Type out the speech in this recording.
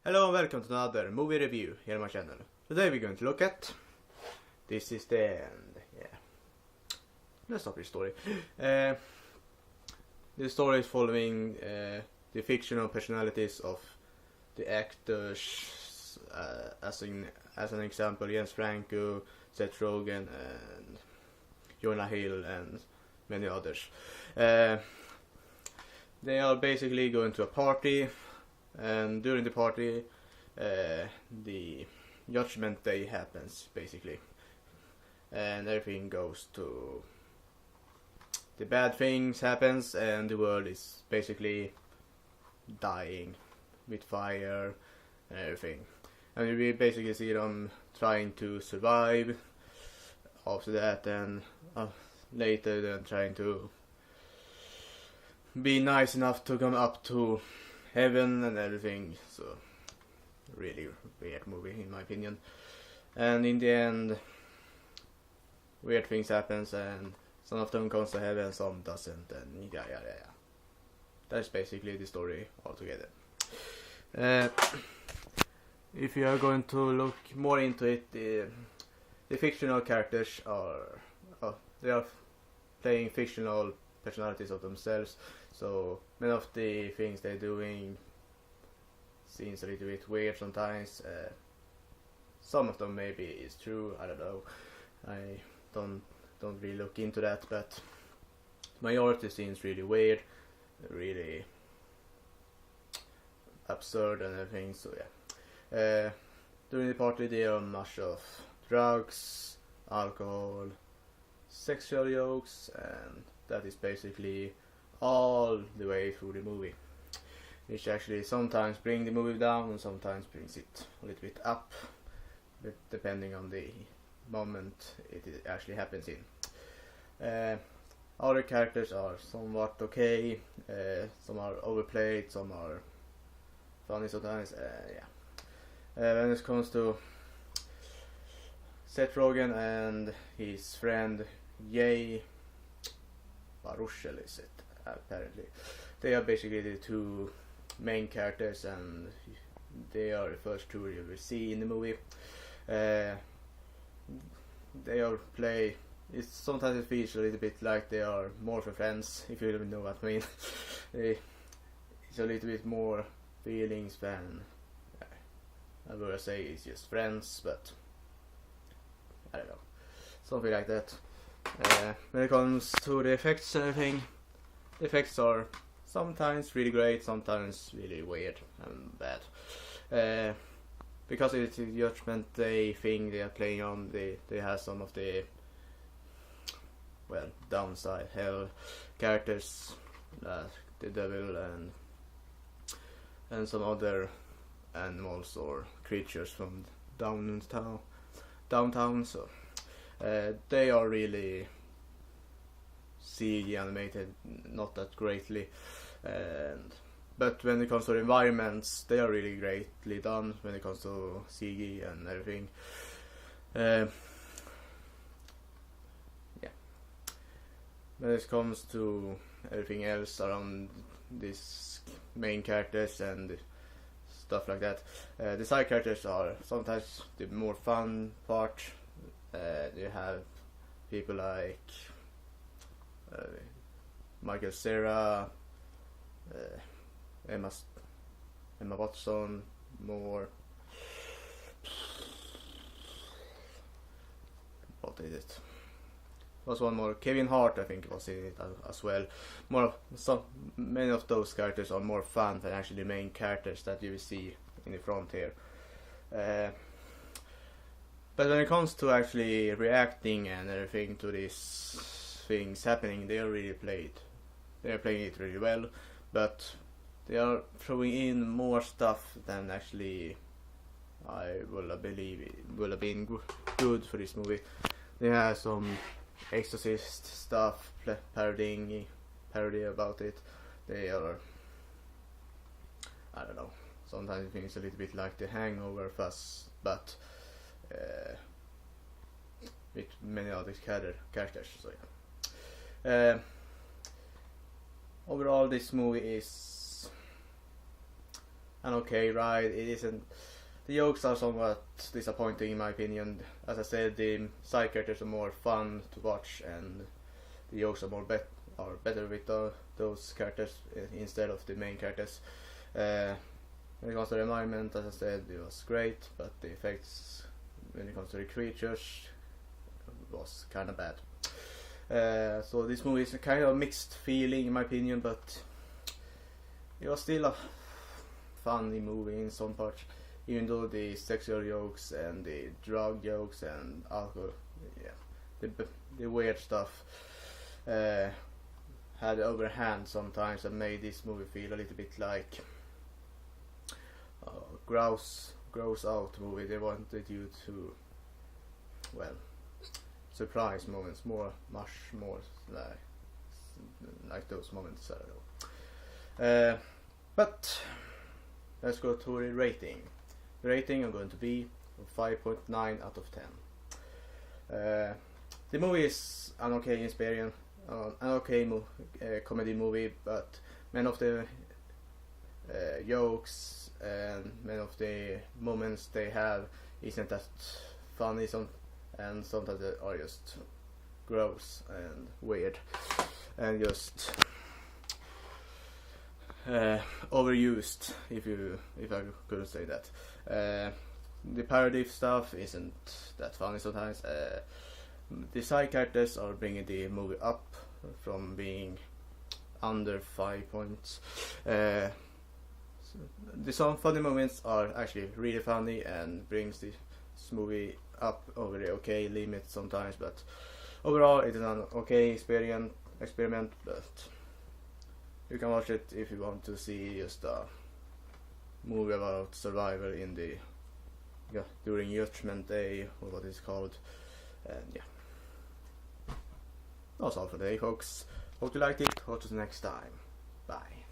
Hello and welcome to another movie review here on my channel. Today we're going to look at This Is the End. Yeah. Let's start with the story. The story is following the fictional personalities of the actors, as an example, Jens Franco, Seth Rogen, and Jonah Hill, and many others. They are basically going to a party, and during the party the Judgment Day happens, basically, and everything goes to the bad things happens, and the world is basically dying with fire and everything, and we basically see them trying to survive after that, and later then trying to be nice enough to come up to heaven and everything. So really weird movie in my opinion, and in the end weird things happens, and some of them comes to heaven, some doesn't, and yeah. That's basically the story altogether. If you are going to look more into it, the fictional characters are they are playing fictional personalities of themselves, so many of the things they're doing seems a little bit weird sometimes. Some of them maybe is true, I don't know. I don't really look into that, but majority seems really weird, really absurd and everything. So yeah, during the party there are much of drugs, alcohol, sexual jokes, and that is basically all the way through the movie, which actually sometimes brings the movie down and sometimes brings it a little bit up, but depending on the moment it actually happens in. Other characters are somewhat okay, some are overplayed, some are funny sometimes. When it comes to Seth Rogen and his friend Jay Baruchel, is it apparently, they are basically the two main characters, and they are the first two you will see in the movie. They are play. Sometimes it feels a little bit like they are more for friends, if you know what I mean. It's a little bit more feelings than I would say it's just friends, but I don't know, something like that. When it comes to the effects and everything, the effects are sometimes really great, sometimes really weird and bad. Because it's a Judgment Day thing they are playing on, they have some of the, well, downside hell characters, the devil and some other animals or creatures from downtown. So they are really CG animated, not that greatly, but when it comes to the environments, they are really greatly done when it comes to CG and everything. Yeah. When it comes to everything else around these main characters and stuff like that, the side characters are sometimes the more fun part. You have people like Michael Cera, Emma Watson, more. What is it? Was one more. Kevin Hart, I think, was in it as well. Many of those characters are more fun than actually the main characters that you will see in the front here. But when it comes to actually reacting and everything to these things happening, they are really playing it really well, but they are throwing in more stuff than actually I will believe it would have been good for this movie. They have some Exorcist stuff, parody about it. They are, I don't know, sometimes it feels a little bit like The Hangover fuss, but with many other characters. So yeah. Overall, this movie is an okay ride. It isn't. The jokes are somewhat disappointing in my opinion. As I said, the side characters are more fun to watch, and the jokes are better with those characters instead of the main characters. When it comes to the environment, as I said, it was great, but the effects when it comes to the creatures was kind of bad. So this movie is a kind of mixed feeling in my opinion, but it was still a funny movie in some parts, even though the sexual jokes and the drug jokes and alcohol, the weird stuff had overhand sometimes and made this movie feel a little bit like gross out movie. They wanted you to, well, surprise moments, much more like those moments. I don't know. But let's go to the rating. The rating I'm going to be 5.9 out of 10. The movie is an okay experience, an okay comedy movie, but many of the jokes and many of the moments they have isn't that funny, and sometimes they are just gross and weird and just overused, if I could say that. The parody stuff isn't that funny sometimes. The side characters are bringing the movie up from being under 5 points. Some funny moments are actually really funny and brings this movie up over the okay limit sometimes, but overall it is an okay experiment, but you can watch it if you want to see just a movie about survival in the during Judgment Day, or what it's called. And yeah, that's all for today, folks. Hope you liked it. Hope to see you next time. Bye.